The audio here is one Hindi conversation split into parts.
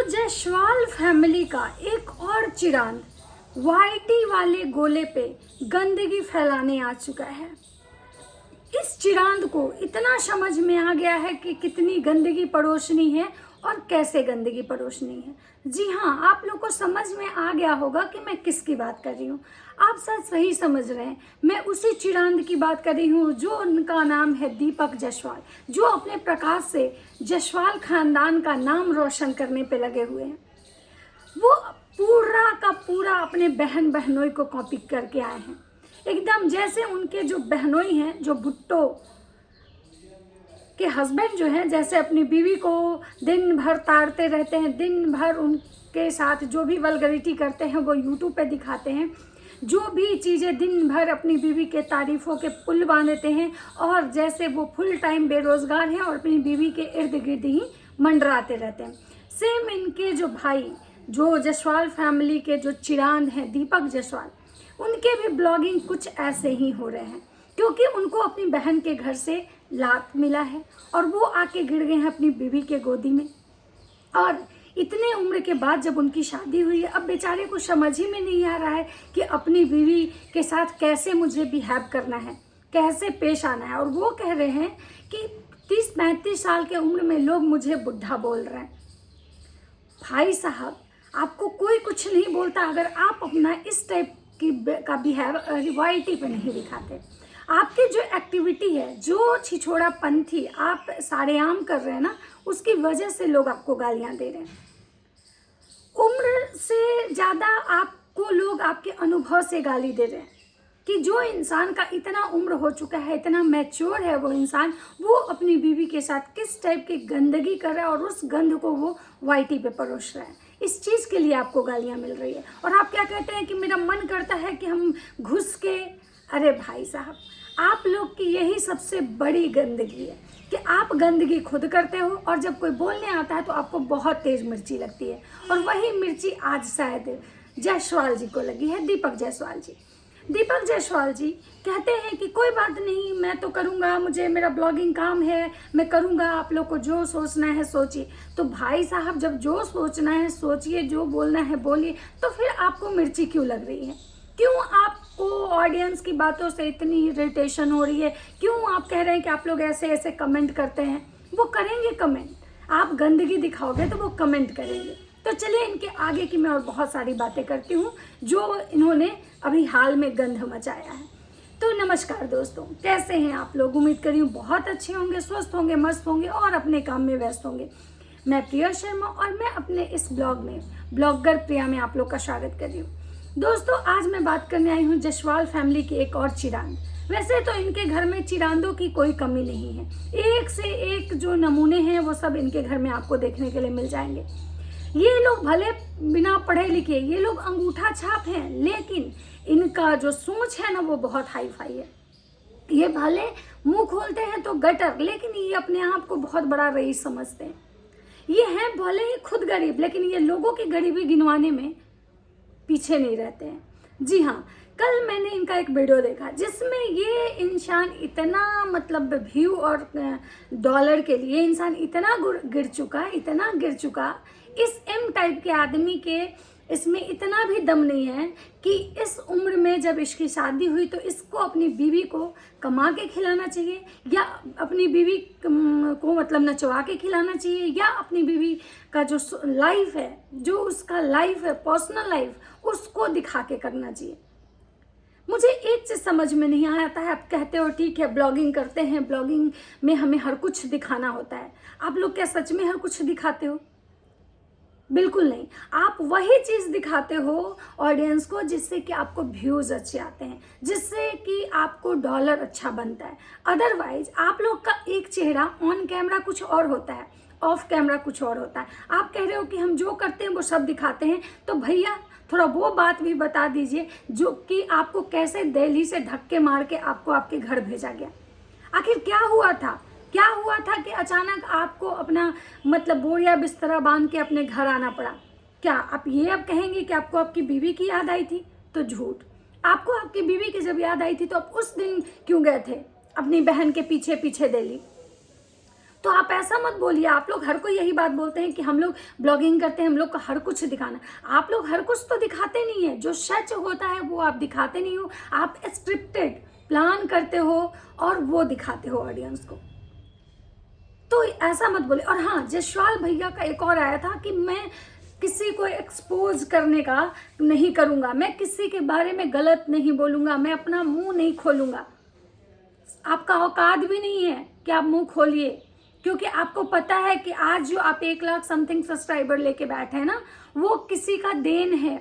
जायसवाल फैमिली का एक और चिरांद वाईटी वाले गोले पे गंदगी फैलाने आ चुका है। इस चिरांद को इतना समझ में आ गया है कि कितनी गंदगी परोसनी है और कैसे गंदगी परोसनी है। जी हाँ, आप लोग को समझ में आ गया होगा कि मैं किसकी बात कर रही हूँ। आप सब सही समझ रहे हैं, मैं उसी चिरांद की बात कर रही हूँ जो उनका नाम है दीपक जायसवाल, जो अपने प्रकाश से जायसवाल खानदान का नाम रोशन करने पे लगे हुए हैं। वो पूरा का पूरा अपने बहन बहनोई को कॉपी करके आए हैं, एकदम जैसे उनके जो बहनोई हैं, जो भुट्टो के हस्बैंड जो हैं, जैसे अपनी बीवी को दिन भर ताड़ते रहते हैं, दिन भर उनके साथ जो भी वल्गरिटी करते हैं वो यूट्यूब पे दिखाते हैं, जो भी चीज़ें दिन भर अपनी बीवी के तारीफ़ों के पुल बांधते हैं, और जैसे वो फुल टाइम बेरोज़गार हैं और अपनी बीवी के इर्द गिर्द ही मंडराते रहते हैं। सेम इनके जो भाई, जो जायसवाल फैमिली के जो चिरांद हैं दीपक जायसवाल, उनके भी ब्लॉगिंग कुछ ऐसे ही हो रहे हैं, क्योंकि उनको अपनी बहन के घर से लात मिला है और वो आके गिर गए हैं अपनी बीवी के गोदी में। और इतने उम्र के बाद जब उनकी शादी हुई है, अब बेचारे को समझ ही में नहीं आ रहा है कि अपनी बीवी के साथ कैसे मुझे बिहेव करना है, कैसे पेश आना है। और वो कह रहे हैं कि 30-35 साल के उम्र में लोग मुझे बुढ़ा बोल रहे हैं। भाई साहब, आपको कोई कुछ नहीं बोलता अगर आप अपना इस टाइप का बिहेव रिवाइटी पे नहीं दिखाते। आपकी जो एक्टिविटी है, जो छिछोड़ापंथी आप सारेआम कर रहे हैं ना, उसकी वजह से लोग आपको गालियां दे रहे हैं। उम्र से ज़्यादा आपको लोग आपके अनुभव से गाली दे रहे हैं कि जो इंसान का इतना उम्र हो चुका है, इतना मैच्योर है वो इंसान, वो अपनी बीवी के साथ किस टाइप की गंदगी कर रहा है और उस गंद को वो वाईटी पे परोस रहा है। इस चीज़ के लिए आपको गालियां मिल रही है। और आप क्या कहते हैं कि मेरा मन करता है कि हम घुस के। अरे भाई साहब, आप लोग की यही सबसे बड़ी गंदगी है कि आप गंदगी खुद करते हो और जब कोई बोलने आता है तो आपको बहुत तेज मिर्ची लगती है। और वही मिर्ची आज शायद जायसवाल जी को लगी है, दीपक जायसवाल जी। दीपक जायसवाल जी कहते हैं कि कोई बात नहीं, मैं तो करूँगा, मुझे मेरा ब्लॉगिंग काम है, मैं करूँगा, आप लोग को जो सोचना है सोचिए। तो भाई साहब, जब जो सोचना है सोचिए, जो बोलना है बोलिए, तो फिर आपको मिर्ची क्यों लग रही है? क्यों आपको ऑडियंस की बातों से इतनी इरिटेशन हो रही है? क्यों आप कह रहे हैं कि आप लोग ऐसे ऐसे कमेंट करते हैं? वो करेंगे कमेंट, आप गंदगी दिखाओगे तो वो कमेंट करेंगे। तो चलिए इनके आगे की मैं और बहुत सारी बातें करती हूँ जो इन्होंने अभी हाल में गंध मचाया है। तो नमस्कार दोस्तों, कैसे हैं आप लोग? उम्मीद करी हूँ बहुत अच्छे होंगे, स्वस्थ होंगे, मस्त होंगे और अपने काम में व्यस्त होंगे। मैं प्रिया शर्मा और मैं अपने इस ब्लॉग में ब्लॉगर प्रिया में आप लोग का स्वागत कर रही हूँ। दोस्तों, आज मैं बात करने आई हूँ जायसवाल फैमिली की एक और चिरांद। वैसे तो इनके घर में चिरांदों की कोई कमी नहीं है, एक से एक जो नमूने हैं वो सब इनके घर में आपको देखने के लिए मिल जाएंगे। ये लोग भले बिना पढ़े लिखे, ये लोग अंगूठा छाप हैं, लेकिन इनका जो सोच है ना वो बहुत हाई फाई है। ये भले मुंह खोलते हैं तो गटर, लेकिन ये अपने आप को बहुत बड़ा रईस समझते हैं। ये हैं भले ही खुद गरीब, लेकिन ये लोगों की गरीबी गिनवाने में पीछे नहीं रहते हैं। जी हाँ, कल मैंने इनका एक वीडियो देखा जिसमें ये इंसान इतना मतलब व्यू और डॉलर के लिए इंसान इतना गिर चुका, इस एम टाइप के आदमी के इसमें इतना भी दम नहीं है कि इस उम्र में जब इसकी शादी हुई तो इसको अपनी बीवी को कमा के खिलाना चाहिए, या अपनी बीवी को मतलब नचवा के खिलाना चाहिए, या अपनी बीवी का जो लाइफ है, जो उसका लाइफ है, पर्सनल लाइफ, उसको दिखा के करना चाहिए। मुझे एक चीज़ समझ में नहीं आता है। आप कहते हो ठीक है ब्लॉगिंग करते हैं, ब्लॉगिंग में हमें हर कुछ दिखाना होता है। आप लोग क्या सच में हर कुछ दिखाते हो? बिल्कुल नहीं। आप वही चीज़ दिखाते हो ऑडियंस को जिससे कि आपको व्यूज़ अच्छे आते हैं, जिससे कि आपको डॉलर अच्छा बनता है। अदरवाइज आप लोग का एक चेहरा ऑन कैमरा कुछ और होता है, ऑफ कैमरा कुछ और होता है। आप कह रहे हो कि हम जो करते हैं वो सब दिखाते हैं, तो भैया थोड़ा वो बात भी बता दीजिए जो कि आपको कैसे दिल्ली से धक्के मार के आपको आपके घर भेजा गया। आखिर क्या हुआ था कि अचानक आपको अपना मतलब बोरिया बिस्तरा बांध के अपने घर आना पड़ा? क्या आप ये अब कहेंगे कि आपको आपकी बीवी की याद आई थी? तो झूठ। आपको आपकी बीवी की जब याद आई थी तो आप उस दिन क्यों गए थे अपनी बहन के पीछे पीछे दिल्ली? तो आप ऐसा मत बोलिए। आप लोग हर कोई यही बात बोलते हैं कि हम लोग ब्लॉगिंग करते हैं, हम लोग को हर कुछ दिखाना। आप लोग हर कुछ तो दिखाते नहीं है, जो सच होता है वो आप दिखाते नहीं हो। आप स्क्रिप्टेड प्लान करते हो और वो दिखाते हो ऑडियंस को, तो ऐसा मत बोले। और हाँ, जसवाल भैया का एक और आया था कि मैं किसी को एक्सपोज करने का नहीं करूँगा, मैं किसी के बारे में गलत नहीं बोलूँगा, मैं अपना मुंह नहीं खोलूँगा। आपका औकात भी नहीं है कि आप मुंह खोलिए, क्योंकि आपको पता है कि आज जो आप 1 लाख समथिंग सब्सक्राइबर लेके बैठे हैं ना, वो किसी का देन है,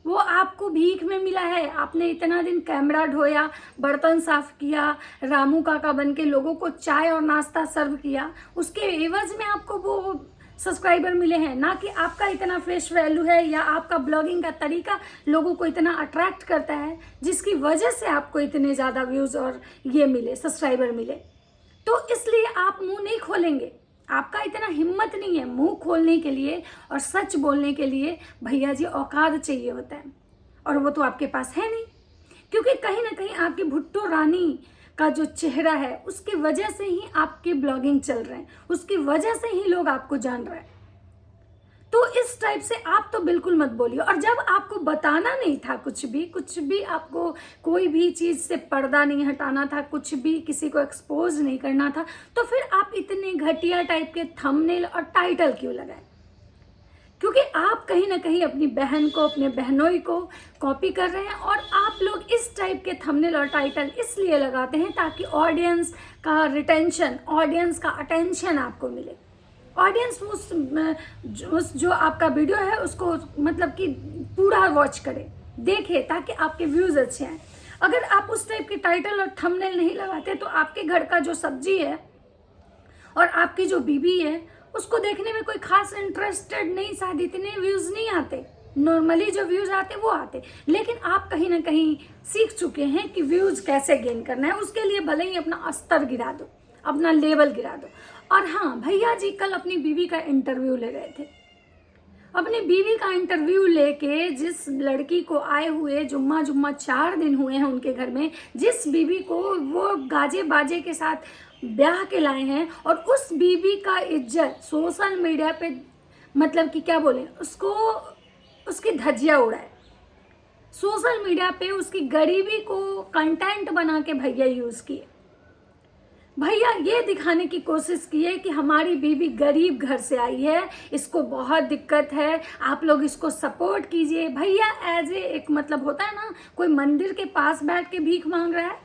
वो आपको भीख में मिला है। आपने इतना दिन कैमरा ढोया, बर्तन साफ किया, रामू काका बन के लोगों को चाय और नाश्ता सर्व किया, उसके एवज में आपको वो सब्सक्राइबर मिले हैं। ना कि आपका इतना फेस वैल्यू है या आपका ब्लॉगिंग का तरीका लोगों को इतना अट्रैक्ट करता है जिसकी वजह से आपको इतने ज़्यादा व्यूज़ और ये मिले, सब्सक्राइबर मिले। तो इसलिए आप मुंह नहीं खोलेंगे, आपका इतना हिम्मत नहीं है मुंह खोलने के लिए और सच बोलने के लिए। भैया जी, औकात चाहिए होता है, और वो तो आपके पास है नहीं, क्योंकि कहीं ना कहीं आपकी भुट्टो रानी का जो चेहरा है उसकी वजह से ही आपके ब्लॉगिंग चल रहे हैं, उसकी वजह से ही लोग आपको जान रहे हैं। तो इस टाइप से आप तो बिल्कुल मत बोलिए। और जब आपको बताना नहीं था कुछ भी आपको कोई भी चीज़ से पर्दा नहीं हटाना था, कुछ भी किसी को एक्सपोज नहीं करना था, तो फिर आप इतने घटिया टाइप के थंबनेल और टाइटल क्यों लगाए? क्योंकि आप कहीं ना कहीं अपनी बहन को, अपने बहनोई को कॉपी कर रहे हैं। और आप लोग इस टाइप के थंबनेल और टाइटल इसलिए लगाते हैं ताकि ऑडियंस का रिटेंशन, ऑडियंस का अटेंशन आपको मिले। ऑडियंस उस जो आपका वीडियो है उसको मतलब कि पूरा वॉच करे, देखे, ताकि आपके व्यूज़ अच्छे आए। अगर आप उस टाइप के टाइटल और थंबनेल नहीं लगाते तो आपके घर का जो सब्जी है और आपकी जो बीबी है उसको देखने में कोई खास इंटरेस्टेड नहीं, शायद इतने व्यूज़ नहीं आते। नॉर्मली जो व्यूज़ आते वो आते, लेकिन आप कहीं ना कहीं सीख चुके हैं कि व्यूज़ कैसे गेन करना है। उसके लिए भले ही अपना स्तर गिरा दो, अपना लेवल गिरा दो। और हाँ, भैया जी कल अपनी बीवी का इंटरव्यू ले रहे थे। अपनी बीवी का इंटरव्यू लेके जिस लड़की को आए हुए जुम्मा 4 दिन हुए हैं उनके घर में, जिस बीवी को वो गाजे बाजे के साथ ब्याह के लाए हैं, और उस बीवी का इज्जत सोशल मीडिया पे मतलब कि क्या बोले उसको, उसकी धज्जियाँ उड़ाए। सोशल मीडिया पे उसकी गरीबी को कंटेंट बना के भैया यूज़ किए। भैया ये दिखाने की कोशिश की है कि हमारी बीबी गरीब घर से आई है, इसको बहुत दिक्कत है, आप लोग इसको सपोर्ट कीजिए। भैया एज ए एक मतलब होता है ना, कोई मंदिर के पास बैठ के भीख मांग रहा है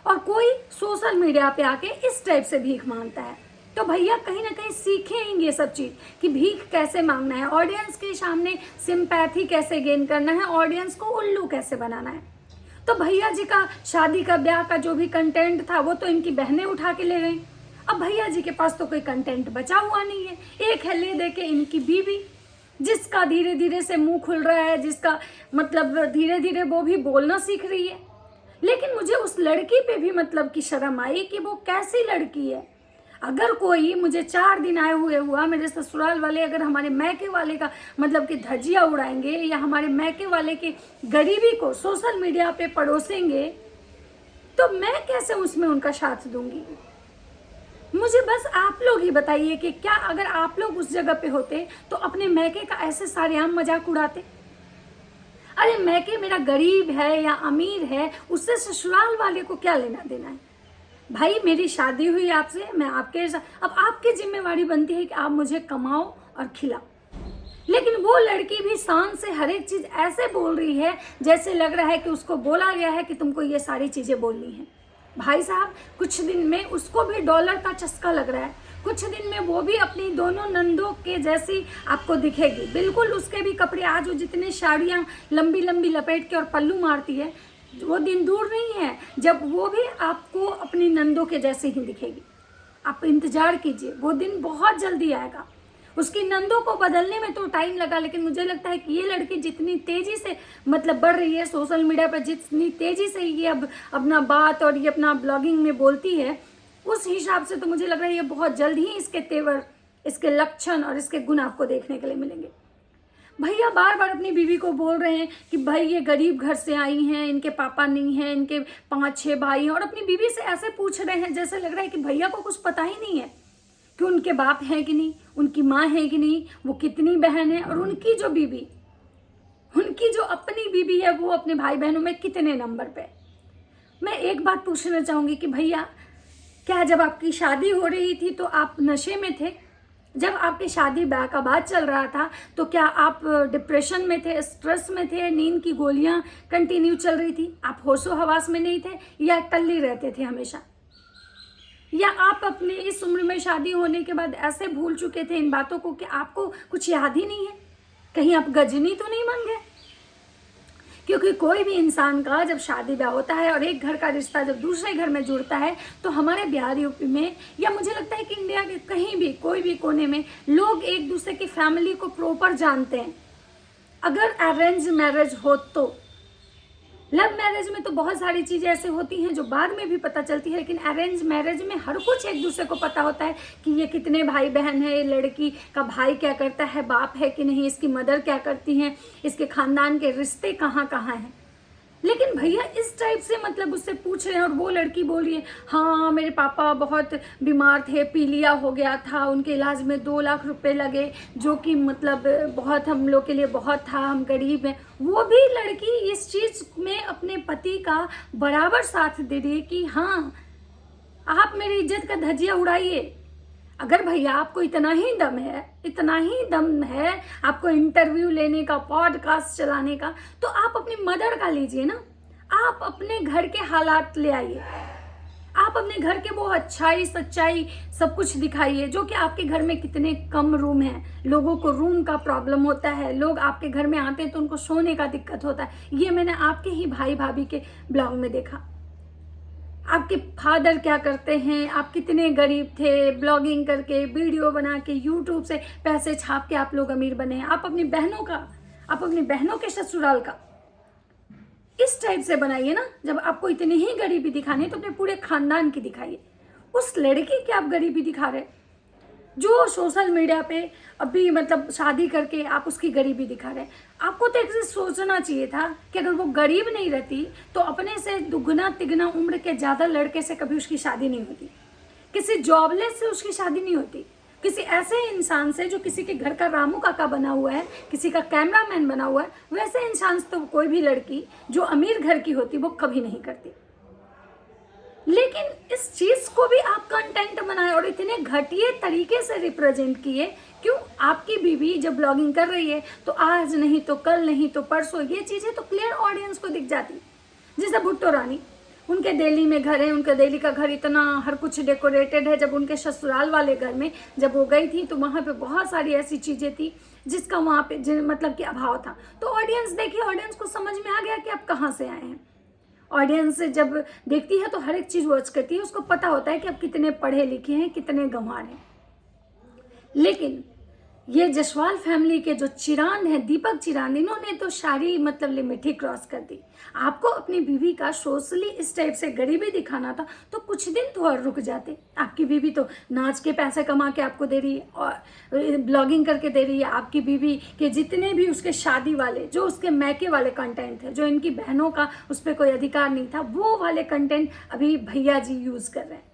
और कोई सोशल मीडिया पे आके इस टाइप से भीख मांगता है। तो भैया कहीं ना कहीं सीखेंगे ये सब चीज़ कि भीख कैसे मांगना है, ऑडियंस के सामने सिंपैथी कैसे गेन करना है, ऑडियंस को उल्लू कैसे बनाना है। तो भैया जी का शादी का, ब्याह का जो भी कंटेंट था वो तो इनकी बहनें उठा के ले गई। अब भैया जी के पास तो कोई कंटेंट बचा हुआ नहीं है। एक है ले दे के इनकी बीवी, जिसका धीरे धीरे से मुंह खुल रहा है, जिसका मतलब धीरे धीरे वो भी बोलना सीख रही है। लेकिन मुझे उस लड़की पे भी मतलब कि शर्म आई कि वो कैसी लड़की है। अगर कोई मुझे 4 दिन आए हुए हुआ, मेरे ससुराल वाले अगर हमारे मैके वाले का मतलब कि धज्जियाँ उड़ाएंगे या हमारे मैके वाले की गरीबी को सोशल मीडिया पे परोसेंगे, तो मैं कैसे उसमें उनका साथ दूंगी? मुझे बस आप लोग ही बताइए कि क्या अगर आप लोग उस जगह पे होते तो अपने मैके का ऐसे सारेआम मजाक उड़ाते? अरे मैके मेरा गरीब है या अमीर है, उससे ससुराल वाले को क्या लेना देना है? भाई मेरी शादी हुई आपसे, मैं आपके साथ, अब आपकी जिम्मेवारी बनती है कि आप मुझे कमाओ और खिलाओ। लेकिन वो लड़की भी शान से हर एक चीज़ ऐसे बोल रही है जैसे लग रहा है कि उसको बोला गया है कि तुमको ये सारी चीज़ें बोलनी है। भाई साहब, कुछ दिन में उसको भी डॉलर का चस्का लग रहा है, कुछ दिन में वो भी अपनी दोनों नंदों के जैसी आपको दिखेगी। बिल्कुल उसके भी कपड़े, आज वो जितने साड़ियाँ लंबी लंबी लपेट के और पल्लू मारती है, वो दिन दूर नहीं है जब वो भी आपको अपनी नंदों के जैसे ही दिखेगी। आप इंतजार कीजिए, वो दिन बहुत जल्दी आएगा। उसकी नंदों को बदलने में तो टाइम लगा, लेकिन मुझे लगता है कि ये लड़की जितनी तेजी से मतलब बढ़ रही है सोशल मीडिया पर, जितनी तेजी से ये अब अपना बात और ये अपना ब्लॉगिंग में बोलती है, उस हिसाब से तो मुझे लग रहा है ये बहुत जल्द ही इसके तेवर, इसके लक्षण और इसके गुण आपको देखने के लिए मिलेंगे। भैया बार बार अपनी बीवी को बोल रहे हैं कि भाई ये गरीब घर से आई हैं, इनके पापा नहीं हैं, इनके 5-6 भाई हैं, और अपनी बीवी से ऐसे पूछ रहे हैं जैसे लग रहा है कि भैया को कुछ पता ही नहीं है। कि उनके बाप हैं कि नहीं, उनकी माँ है कि नहीं, वो कितनी बहन है, और उनकी जो बीवी, उनकी जो अपनी बीवी है वो अपने भाई बहनों में कितने नंबर पे। मैं एक बात पूछना चाहूँगी कि भैया, क्या जब आपकी शादी हो रही थी तो आप नशे में थे? जब आपकी शादी ब्याह का बाद चल रहा था तो क्या आप डिप्रेशन में थे, स्ट्रेस में थे, नींद की गोलियां कंटिन्यू चल रही थी, आप होशो हवास में नहीं थे, या टल्ली रहते थे हमेशा? या आप अपने इस उम्र में शादी होने के बाद ऐसे भूल चुके थे इन बातों को कि आपको कुछ याद ही नहीं है? कहीं आप गजनी तो नहीं बन गए? क्योंकि कोई भी इंसान का जब शादी ब्याह होता है और एक घर का रिश्ता जब दूसरे घर में जुड़ता है तो हमारे बिहार यूपी में, या मुझे लगता है कि इंडिया के कहीं भी कोई भी कोने में, लोग एक दूसरे की फैमिली को प्रॉपर जानते हैं। अगर अरेंज मैरिज हो तो, लव मैरिज में तो बहुत सारी चीज़ें ऐसे होती हैं जो बाद में भी पता चलती है, लेकिन अरेंज मैरिज में हर कुछ एक दूसरे को पता होता है कि ये कितने भाई बहन है, ये लड़की का भाई क्या करता है, बाप है कि नहीं, इसकी मदर क्या करती हैं, इसके खानदान के रिश्ते कहाँ कहाँ हैं। लेकिन भैया इस टाइप से मतलब उससे पूछ रहे हैं और वो लड़की बोल रही है, हाँ मेरे पापा बहुत बीमार थे, पीलिया हो गया था, उनके इलाज में 2 लाख रुपए लगे, जो कि मतलब बहुत हम लोग के लिए बहुत था, हम गरीब हैं। वो भी लड़की इस चीज़ में अपने पति का बराबर साथ दे रही है कि हाँ आप मेरी इज्जत का धज्जियाँ उड़ाइए। अगर भैया आपको इतना ही दम है, इतना ही दम है आपको इंटरव्यू लेने का, पॉडकास्ट चलाने का, तो आप अपनी मदर का लीजिए ना। आप अपने घर के हालात ले आइए, आप अपने घर के वो अच्छाई सच्चाई सब कुछ दिखाइए। जो कि आपके घर में कितने कम रूम हैं, लोगों को रूम का प्रॉब्लम होता है, लोग आपके घर में आते हैं तो उनको सोने का दिक्कत होता है। ये मैंने आपके ही भाई भाभी के ब्लॉग में देखा। आपके फादर क्या करते हैं, आप कितने गरीब थे, ब्लॉगिंग करके, वीडियो बना के, यूट्यूब से पैसे छाप के आप लोग अमीर बने हैं। आप अपनी बहनों का, आप अपनी बहनों के ससुराल का इस टाइप से बनाइए ना। जब आपको इतनी ही गरीबी दिखानी है तो अपने पूरे खानदान की दिखाइए। उस लड़की की आप गरीबी दिखा रहे, जो सोशल मीडिया पे अभी मतलब शादी करके आप उसकी गरीबी दिखा रहे। आपको तो एक चीज सोचना चाहिए था कि अगर वो गरीब नहीं रहती तो अपने से दुगना तिगना उम्र के ज़्यादा लड़के से कभी उसकी शादी नहीं होती, किसी जॉबलेस से उसकी शादी नहीं होती, किसी ऐसे इंसान से जो किसी के घर का रामू काका बना हुआ है, किसी का कैमरामैन बना हुआ है, वैसे इंसान से तो कोई भी लड़की जो अमीर घर की होती वो कभी नहीं करती। लेकिन इस चीज को भी आप कंटेंट बनाए और इतने घटिया तरीके से रिप्रेजेंट किए। क्यों? आपकी बीवी जब ब्लॉगिंग कर रही है तो आज नहीं तो कल नहीं तो परसों ये चीजें तो क्लियर ऑडियंस को दिख जाती। जैसे भुट्टो रानी, उनके दिल्ली में घर है, उनके दिल्ली का घर इतना हर कुछ डेकोरेटेड है। जब उनके ससुराल वाले घर में जब वो गई थी तो वहाँ पे बहुत सारी ऐसी चीजें थी जिसका वहाँ पे मतलब कि अभाव था। तो ऑडियंस देखिए, ऑडियंस को समझ में आ गया कि आप कहाँ से आए हैं। ऑडियंस जब देखती है तो हर एक चीज वॉच करती है, उसको पता होता है कि आप कितने पढ़े लिखे हैं, कितने गंवार हैं। लेकिन ये जसवाल फैमिली के जो चिरांद हैं, दीपक चिरांद, इन्होंने तो सारी मतलब लिमिट ही क्रॉस कर दी। आपको अपनी बीवी का सोशली इस टाइप से गरीबी दिखाना था तो कुछ दिन तो और रुक जाते। आपकी बीवी तो नाच के पैसे कमा के आपको दे रही है और ब्लॉगिंग करके दे रही है। आपकी बीवी के जितने भी उसके शादी वाले, जो उसके मैके वाले कंटेंट थे, जो इनकी बहनों का उस पर कोई अधिकार नहीं था, वो वाले कंटेंट अभी भैया जी यूज कर रहे हैं।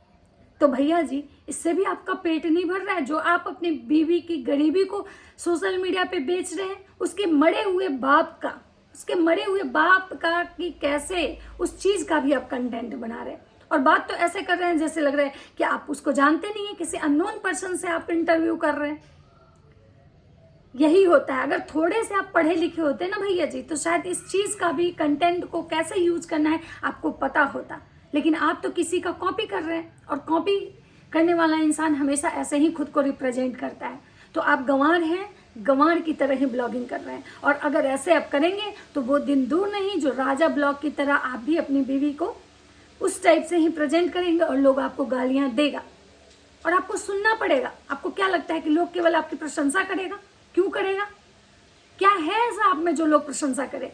तो भैया जी, इससे भी आपका पेट नहीं भर रहा है? जो आप अपनी बीवी की गरीबी को सोशल मीडिया पे बेच रहे हैं, उसके मरे हुए बाप का, उसके मरे हुए बाप का कि कैसे उस चीज का भी आप कंटेंट बना रहे हैं। और बात तो ऐसे कर रहे हैं जैसे लग रहा है कि आप उसको जानते नहीं है, किसी अननोन पर्सन से आप इंटरव्यू कर रहे हैं। यही होता है। अगर थोड़े से आप पढ़े लिखे होते ना भैया जी, तो शायद इस चीज का भी, कंटेंट को कैसे यूज करना है आपको पता होता। लेकिन आप तो किसी का कॉपी कर रहे हैं, और कॉपी करने वाला इंसान हमेशा ऐसे ही खुद को रिप्रेजेंट करता है। तो आप गंवार हैं, गंवार की तरह ही ब्लॉगिंग कर रहे हैं। और अगर ऐसे आप करेंगे तो वो दिन दूर नहीं जो राजा ब्लॉग की तरह आप भी अपनी बीवी को उस टाइप से ही प्रेजेंट करेंगे और लोग आपको गालियां देगा और आपको सुनना पड़ेगा। आपको क्या लगता है कि लोग केवल आपकी प्रशंसा करेगा? क्यों करेगा? क्या है ऐसा आप में जो लोग प्रशंसा करे?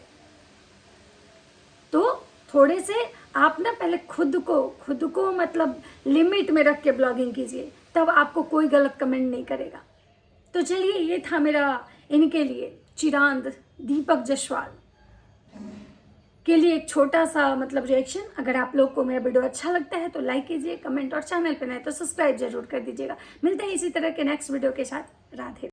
तो थोड़े से आप ना पहले खुद को मतलब लिमिट में रख के ब्लॉगिंग कीजिए, तब आपको कोई गलत कमेंट नहीं करेगा। तो चलिए, ये था मेरा इनके लिए चिरांद दीपक जसवाल। के लिए एक छोटा सा मतलब रिएक्शन, अगर आप लोग को मेरा वीडियो अच्छा लगता है तो लाइक कीजिए, कमेंट और चैनल पे नए तो सब्सक्राइब जरूर कर दीजिएगा। मिलते हैं इसी तरह के नेक्स्ट वीडियो के साथ। राधे।